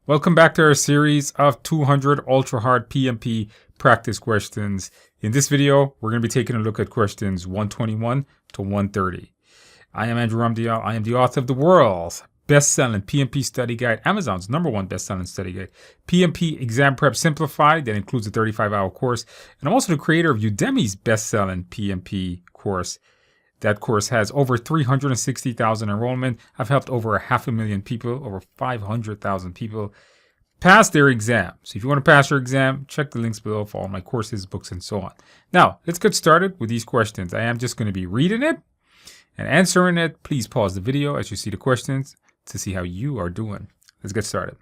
Welcome back to our series of 200 ultra hard PMP practice questions. In this video, we're going to be taking a look at questions 121 to 130. I am Andrew Ramdial. I am the author of the world's best-selling PMP study guide, Amazon's #1 best-selling study guide, PMP Exam Prep Simplified, that includes a 35-hour course. And I'm also the creator of Udemy's best-selling PMP course. That course has over 360,000 enrollment. I've helped over 500,000 people, over 500,000 people pass their exam. So if you want to pass your exam, check the links below for all my courses, books, and so on. Now, let's get started with these questions. I am just going to be reading it and answering it. Please pause the video as you see the questions to see how you are doing. Let's get started.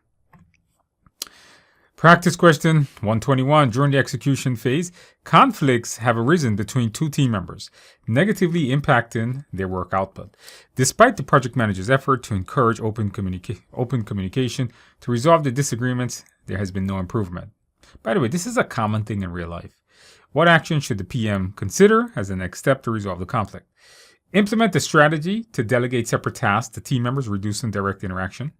Practice question 121. During the execution phase, conflicts have arisen between two team members, negatively impacting their work output. Despite the project manager's effort to encourage open communication to resolve the disagreements, there has been no improvement. By the way, this is a common thing in real life. What action should the PM consider as the next step to resolve the conflict? Implement a strategy to delegate separate tasks to team members, reducing direct interaction.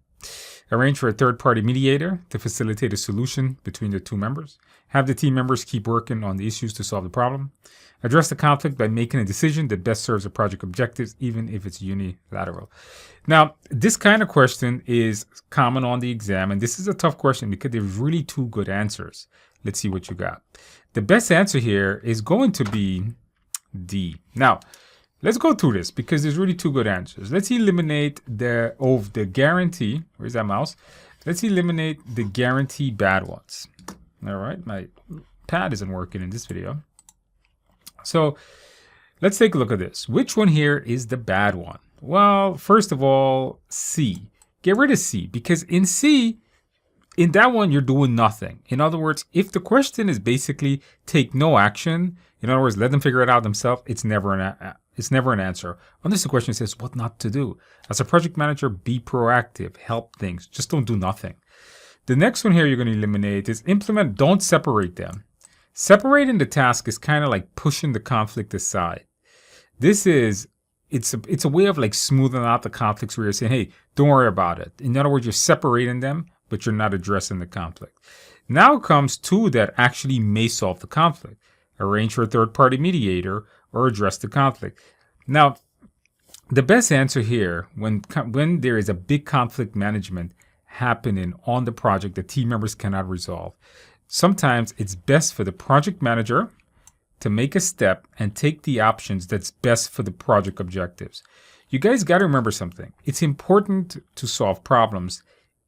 Arrange for a third-party mediator to facilitate a solution between the two members. Have the team members keep working on the issues to solve the problem. Address the conflict by making a decision that best serves the project objectives, even if it's unilateral. Now, this kind of question is common on the exam, and this is a tough question because there's really two good answers. Let's see what you got. The best answer here is going to be D. Now, let's go through this because there's really two good answers. Let's eliminate the guarantee. Where's that mouse? Let's eliminate the guarantee bad ones. All right, my pad isn't working in this video. So let's take a look at this. Which one here is the bad one? Well, first of all, C. Get rid of C because in C, in that one, you're doing nothing. In other words, if the question is basically take no action, in other words, let them figure it out themselves, it's never an answer. Unless the question says what not to do. As a project manager, be proactive, help things. Just don't do nothing. The next one here you're going to eliminate is implement, don't separate them. Separating the task is kind of like pushing the conflict aside. It's a way of like smoothing out the conflicts where you're saying, hey, don't worry about it. In other words, you're separating them, but you're not addressing the conflict. Now comes two that actually may solve the conflict. Arrange for a third-party mediator or address the conflict. Now, the best answer here, when there is a big conflict management happening on the project that team members cannot resolve, sometimes it's best for the project manager to make a step and take the options that's best for the project objectives. You guys got to remember something. It's important to solve problems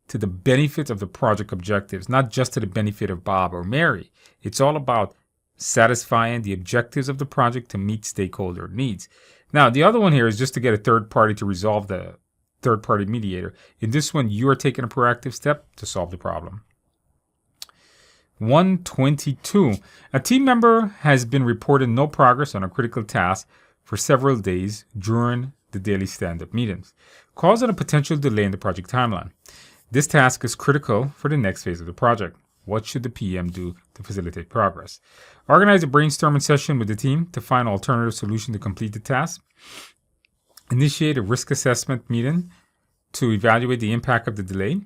to the benefit of the project objectives, not just to the benefit of Bob or Mary. It's all about satisfying the objectives of the project to meet stakeholder needs. Now, the other one here is just to get a third party to resolve the third party mediator. In this one, you are taking a proactive step to solve the problem. 122. A team member has been reporting no progress on a critical task for several days during the daily stand-up meetings, causing a potential delay in the project timeline. This task is critical for the next phase of the project. What should the PM do to facilitate progress? Organize a brainstorming session with the team to find an alternative solution to complete the task. Initiate a risk assessment meeting to evaluate the impact of the delay.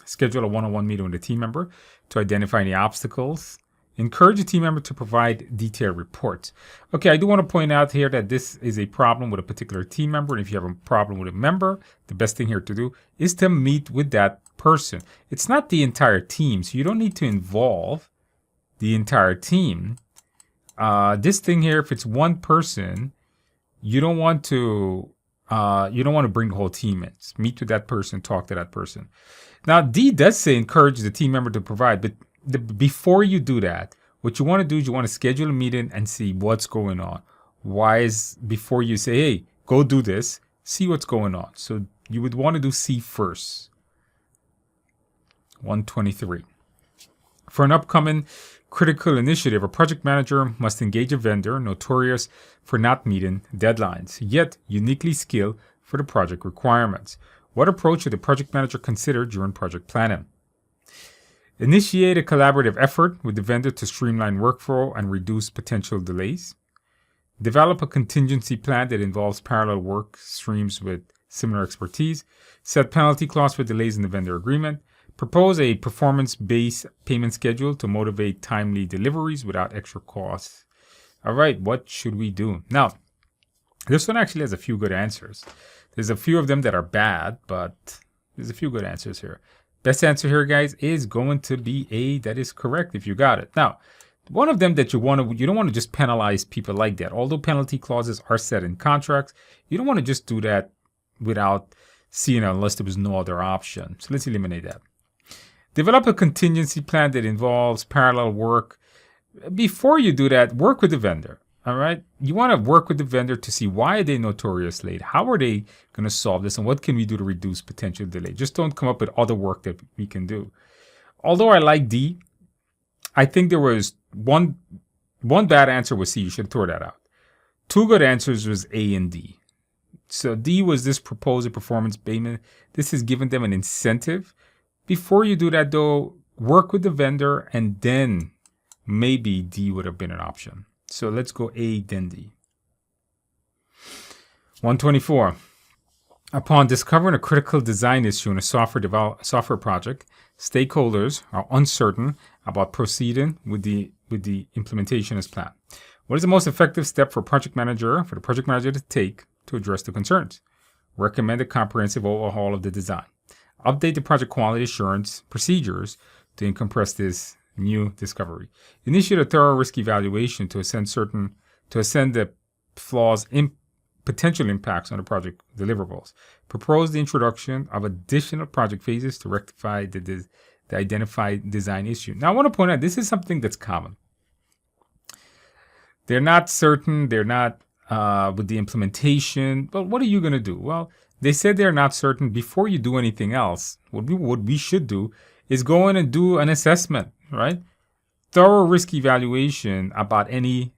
Schedule a one-on-one meeting with the team member to identify any obstacles. Encourage the team member to provide detailed reports. Okay, I do want to point out here that this is a problem with a particular team member. And if you have a problem with a member, the best thing here to do is to meet with that person. It's not the entire team, so you don't need to involve the entire team. This thing here, if it's one person, you don't want to bring the whole team in. Meet with that person, talk to that person. Now, D does say encourage the team member to provide, but before you do that, what you want to do is you want to schedule a meeting and see what's going on. Before you say, hey, go do this, see what's going on. So you would want to do C first. 123. For an upcoming critical initiative, a project manager must engage a vendor notorious for not meeting deadlines, yet uniquely skilled for the project requirements. What approach should the project manager consider during project planning? Initiate a collaborative effort with the vendor to streamline workflow and reduce potential delays. Develop a contingency plan that involves parallel work streams with similar expertise. Set penalty clause for delays in the vendor agreement. Propose a performance-based payment schedule to motivate timely deliveries without extra costs. All right, what should we do? Now, this one actually has a few good answers. There's a few of them that are bad, but there's a few good answers here. Best answer here, guys, is going to be A. That is correct if you got it. Now, one of them that you don't want to just penalize people like that. Although penalty clauses are set in contracts, you don't want to just do that without seeing it unless there was no other option. So let's eliminate that. Develop a contingency plan that involves parallel work. Before you do that, work with the vendor. All right. You want to work with the vendor to see why are they notorious late? How are they going to solve this? And what can we do to reduce potential delay? Just don't come up with other work that we can do. Although I like D, I think there was one bad answer was C. You should throw that out. Two good answers was A and D. So D was this proposed performance payment. This has given them an incentive. Before you do that, though, work with the vendor, and then maybe D would have been an option. So let's go A, then D. 124. Upon discovering a critical design issue in a software project, stakeholders are uncertain about proceeding with the implementation as planned. What is the most effective step for the project manager to take to address the concerns? Recommend a comprehensive overhaul of the design. Update the project quality assurance procedures to encompass this new discovery. Initiate a thorough risk evaluation to assess the flaws in potential impacts on the project deliverables. Propose the introduction of additional project phases to rectify the identified design issue. Now, I want to point out this is something that's common. They're not certain. They're not with the implementation. But what are you going to do? Well, they said they're not certain. Before you do anything else, what we should do is go in and do an assessment, right? Thorough risk evaluation about any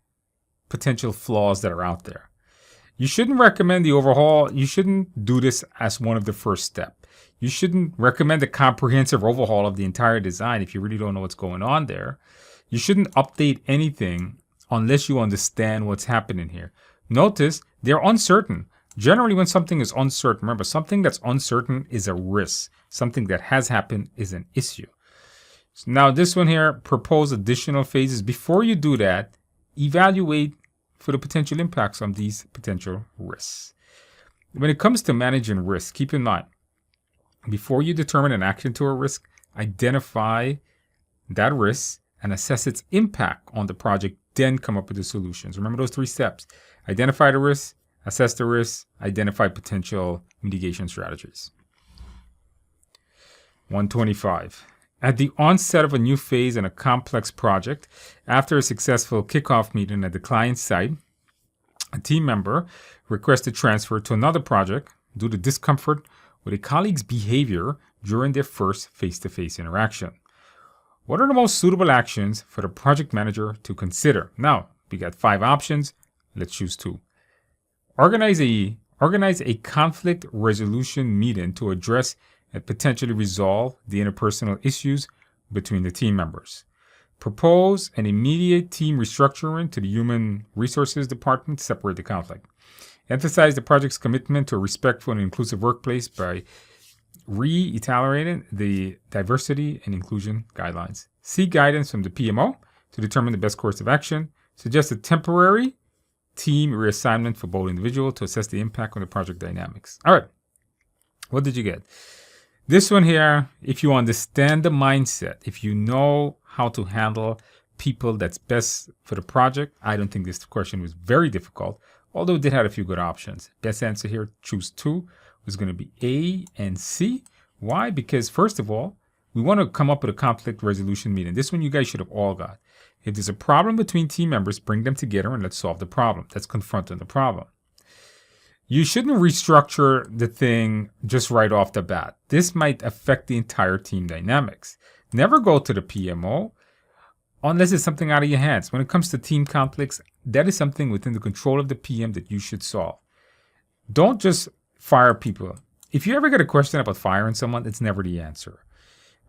potential flaws that are out there. You shouldn't recommend the overhaul. You shouldn't do this as one of the first steps. You shouldn't recommend a comprehensive overhaul of the entire design if you really don't know what's going on there. You shouldn't update anything unless you understand what's happening here. Notice they're uncertain. Generally, when something is uncertain, remember, something that's uncertain is a risk. Something that has happened is an issue. So now this one here, propose additional phases. Before you do that, evaluate for the potential impacts on these potential risks. When it comes to managing risk, keep in mind, before you determine an action to a risk, identify that risk and assess its impact on the project, then come up with the solutions. Remember those 3 steps. Identify the risk, assess the risk, identify potential mitigation strategies. 125. At the onset of a new phase in a complex project, after a successful kickoff meeting at the client site, a team member requests to transfer to another project due to discomfort with a colleague's behavior during their first face-to-face interaction. What are the most suitable actions for the project manager to consider? Now, we got 5 options. Let's choose 2. Organize a conflict resolution meeting to address and potentially resolve the interpersonal issues between the team members. Propose an immediate team restructuring to the human resources department to separate the conflict. Emphasize the project's commitment to a respectful and inclusive workplace by reiterating the diversity and inclusion guidelines. Seek guidance from the PMO to determine the best course of action. Suggest a temporary team reassignment for both individuals to assess the impact on the project dynamics. All right. What did you get? This one here, if you understand the mindset, if you know how to handle people that's best for the project, I don't think this question was very difficult, although it did have a few good options. Best answer here, choose 2, was going to be A and C. Why? Because first of all, we want to come up with a conflict resolution meeting. This one you guys should have all got. If there's a problem between team members, bring them together and let's solve the problem. That's confronting the problem. You shouldn't restructure the thing just right off the bat. This might affect the entire team dynamics. Never go to the PMO unless it's something out of your hands. When it comes to team conflicts, that is something within the control of the PM that you should solve. Don't just fire people. If you ever get a question about firing someone, it's never the answer.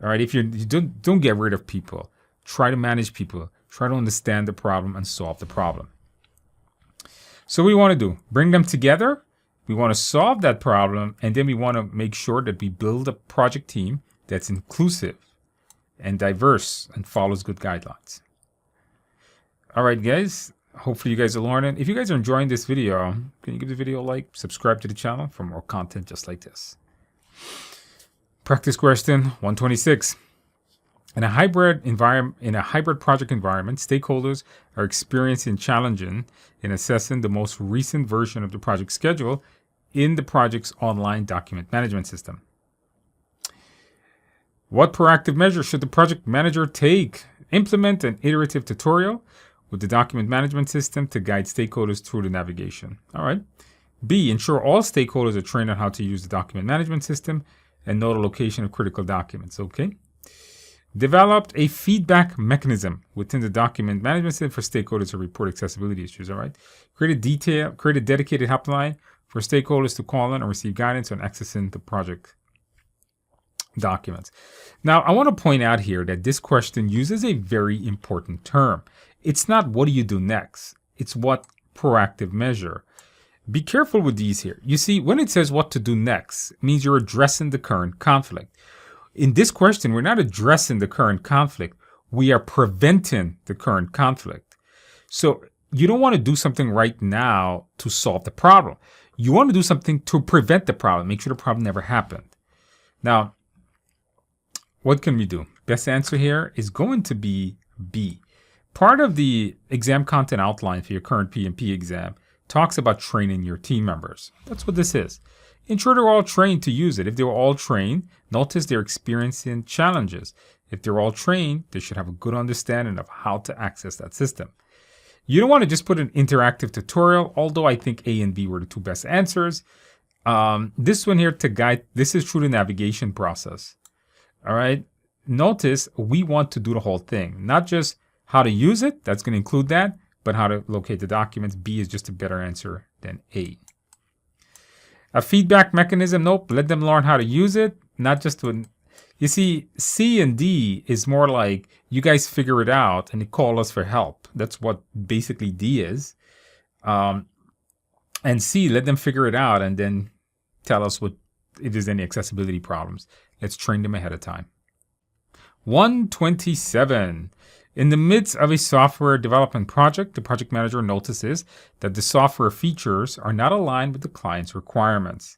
All right, if you don't get rid of people. Try to manage people. Try to understand the problem and solve the problem. So what we want to do, bring them together. We want to solve that problem, and then we want to make sure that we build a project team that's inclusive and diverse and follows good guidelines. All right, guys. Hopefully you guys are learning. If you guys are enjoying this video, can you give the video a like, subscribe to the channel for more content just like this. Practice question 126. In a hybrid project environment, stakeholders are experiencing challenges in assessing the most recent version of the project schedule in the project's online document management system. What proactive measures should the project manager take? Implement an iterative tutorial with the document management system to guide stakeholders through the navigation. All right. B, ensure all stakeholders are trained on how to use the document management system and know the location of critical documents. Okay. Developed a feedback mechanism within the document management system for stakeholders to report accessibility issues. All right. Create a dedicated helpline for stakeholders to call in and receive guidance on accessing the project documents. Now, I want to point out here that this question uses a very important term. It's not what do you do next? It's what proactive measure. Be careful with these here. You see, when it says what to do next, it means you're addressing the current conflict. In this question, we're not addressing the current conflict. We are preventing the current conflict. So you don't want to do something right now to solve the problem. You want to do something to prevent the problem, make sure the problem never happened. Now, what can we do? Best answer here is going to be B. Part of the exam content outline for your current PMP exam talks about training your team members. That's what this is. Ensure they're all trained to use it. If they're all trained, notice they're experiencing challenges. If they're all trained, they should have a good understanding of how to access that system. You don't want to just put an interactive tutorial, although I think A and B were the two best answers. This one here to guide, this is through the navigation process. All right. Notice we want to do the whole thing, not just how to use it. That's going to include that, but how to locate the documents. B is just a better answer than A. A feedback mechanism. Nope. Let them learn how to use it. Not just to, you see, C and D is more like you guys figure it out and you call us for help. That's what basically D is. And C, let them figure it out and then tell us what if there's any accessibility problems. Let's train them ahead of time. 127. In the midst of a software development project, the project manager notices that the software features are not aligned with the client's requirements.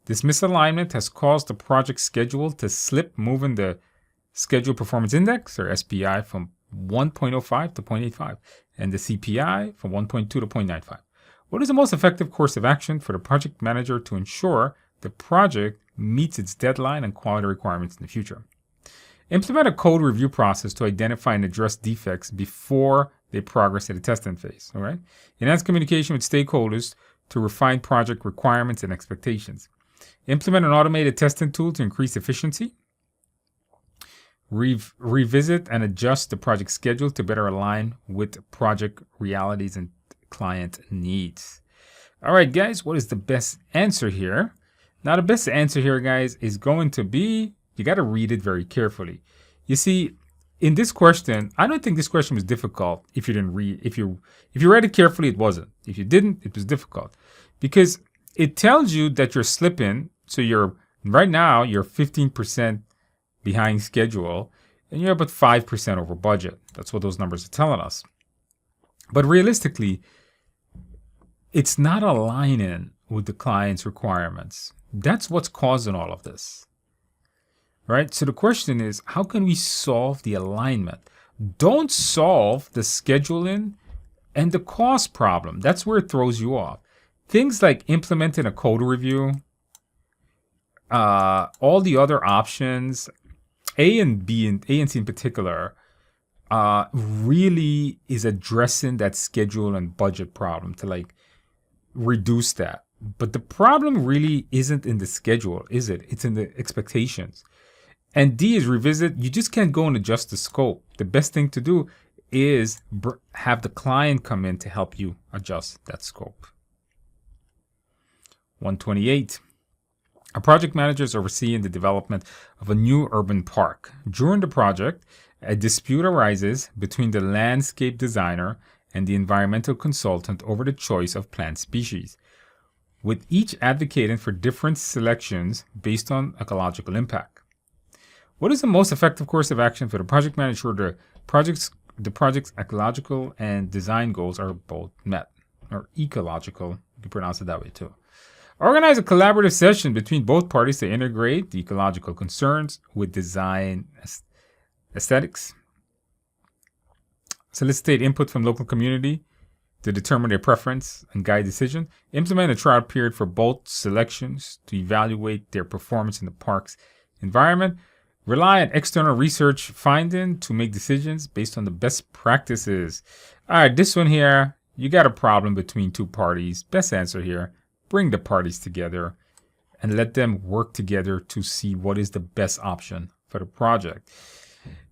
This misalignment has caused the project schedule to slip, moving the Schedule Performance Index, or SPI, from 1.05 to 0.85, and the CPI from 1.2 to 0.95. What is the most effective course of action for the project manager to ensure the project meets its deadline and quality requirements in the future? Implement a code review process to identify and address defects before they progress to the testing phase. All right. Enhance communication with stakeholders to refine project requirements and expectations. Implement an automated testing tool to increase efficiency. Revisit and adjust the project schedule to better align with project realities and client needs. All right, guys, what is the best answer here? Now, the best answer here, guys, is going to be, you got to read it very carefully. You see, in this question, I don't think this question was difficult if you didn't read. If you read it carefully, it wasn't. If you didn't, it was difficult because it tells you that you're slipping. So right now you're 15% behind schedule and you're about 5% over budget. That's what those numbers are telling us. But realistically, it's not aligning with the client's requirements. That's what's causing all of this. Right? So the question is, how can we solve the alignment? Don't solve the scheduling and the cost problem. That's where it throws you off. Things like implementing a code review, all the other options, A and B and A and C in particular, really is addressing that schedule and budget problem to like reduce that. But the problem really isn't in the schedule, is it? It's in the expectations. And D is revisit. You just can't go and adjust the scope. The best thing to do is have the client come in to help you adjust that scope. 128. A project manager is overseeing the development of a new urban park. During the project, a dispute arises between the landscape designer and the environmental consultant over the choice of plant species, with each advocating for different selections based on ecological impact. What is the most effective course of action for the project manager? The project's ecological and design goals are both met, or ecological. You can pronounce it that way too. Organize a collaborative session between both parties to integrate the ecological concerns with design aesthetics. Solicit input from local community to determine their preference and guide decision. Implement a trial period for both selections to evaluate their performance in the park's environment. Rely on external research finding to make decisions based on the best practices. All right, this one here, you got a problem between two parties. Best answer here, bring the parties together and let them work together to see what is the best option for the project.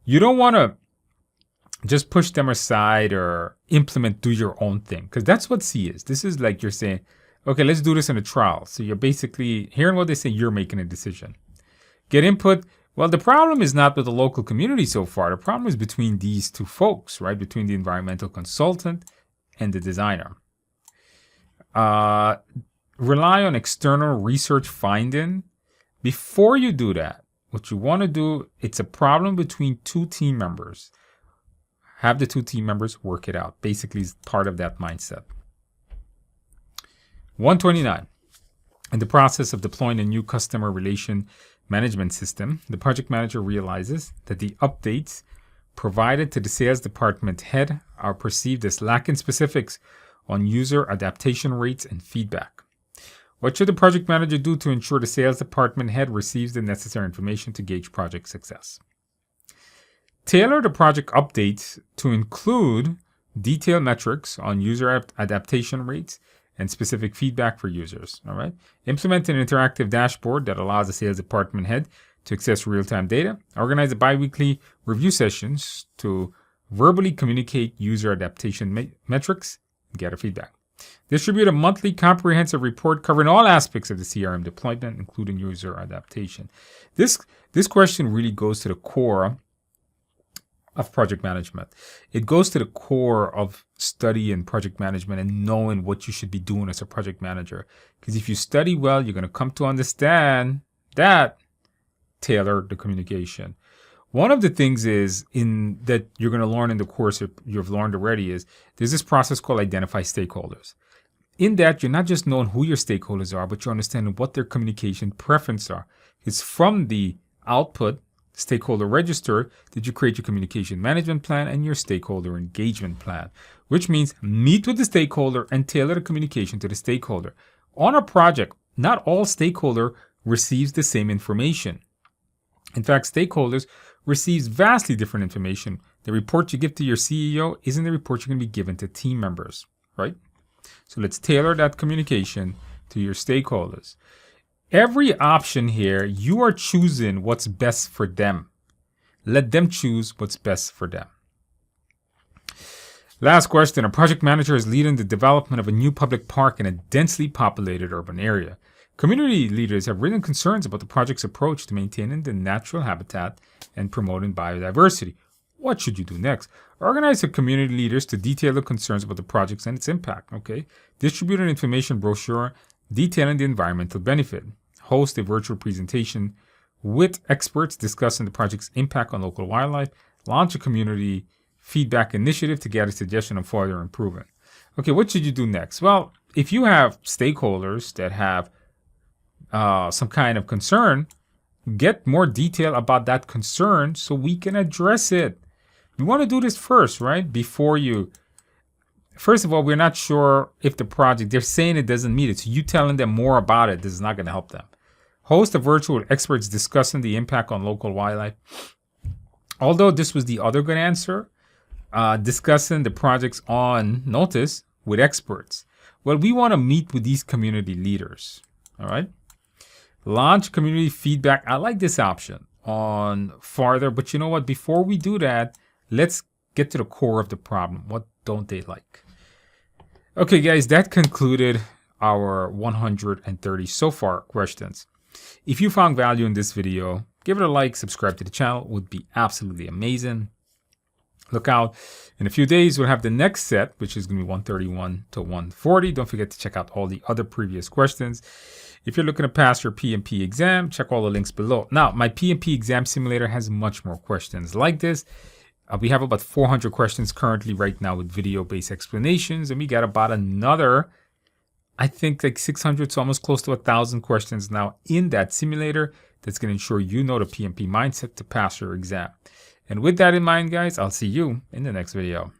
You don't want to just push them aside or do your own thing, because that's what C is. This is like you're saying, okay, let's do this in a trial. So you're basically hearing what they say, you're making a decision. Get input. Well, the problem is not with the local community so far. The problem is between these two folks, right? Between the environmental consultant and the designer. Rely on external research finding. Before you do that, what you want to do, it's a problem between two team members. Have the two team members work it out. Basically, is part of that mindset. 129. In the process of deploying a new customer relation management system, the project manager realizes that the updates provided to the sales department head are perceived as lacking specifics on user adaptation rates and feedback. What should the project manager do to ensure the sales department head receives the necessary information to gauge project success? Tailor the project updates to include detailed metrics on user adaptation rates and specific feedback for users. All right. Implement an interactive dashboard that allows the sales department head to access real-time data. Organize a bi-weekly review sessions to verbally communicate user adaptation metrics and gather feedback. Distribute a monthly comprehensive report covering all aspects of the CRM deployment, including user adaptation. This question really goes to the core of project management. It goes to the core of study and project management and knowing what you should be doing as a project manager. Because if you study well, you're going to come to understand that tailor the communication. One of the things is that you're going to learn in the course you've learned already is there's this process called identify stakeholders. In that, you're not just knowing who your stakeholders are, but you're understanding what their communication preferences are. It's from the output stakeholder register that you create your communication management plan and your stakeholder engagement plan, which means meet with the stakeholder and tailor the communication to the stakeholder. On a project, not all stakeholder receives the same information. In fact, stakeholders receives vastly different information. The report you give to your CEO isn't the report you're going to be given to team members, right? So let's tailor that communication to your stakeholders. Every option here, you are choosing what's best for them. Let them choose what's best for them. Last question. A project manager is leading the development of a new public park in a densely populated urban area. Community leaders have written concerns about the project's approach to maintaining the natural habitat and promoting biodiversity. What should you do next? Organize the community leaders to detail the concerns about the projects and its impact. Okay. Distribute an information brochure detailing the environmental benefit. Host a virtual presentation with experts discussing the project's impact on local wildlife. Launch a community feedback initiative to gather suggestions on further improvement. Okay, what should you do next? Well, if you have stakeholders that have some kind of concern, get more detail about that concern so we can address it. You want to do this first, right? First of all, we're not sure if the project, they're saying it doesn't meet it. So you telling them more about it, this is not going to help them. Host a virtual with experts discussing the impact on local wildlife. Although this was the other good answer, discussing the projects on notice with experts. Well, we want to meet with these community leaders. All right. Launch community feedback. I like this option on farther, but you know what? Before we do that, let's get to the core of the problem. What don't they like? Okay, guys, that concluded our 130 so far questions. If you found value in this video, give it a like, subscribe to the channel. It would be absolutely amazing. Look out. In a few days, we'll have the next set, which is going to be 131 to 140. Don't forget to check out all the other previous questions. If you're looking to pass your PMP exam, check all the links below. Now, my PMP exam simulator has much more questions like this. We have about 400 questions currently right now with video-based explanations, and we got about another, I think, like 600 to almost close to 1,000 questions now in that simulator that's going to ensure you know the PMP mindset to pass your exam. And with that in mind, guys, I'll see you in the next video.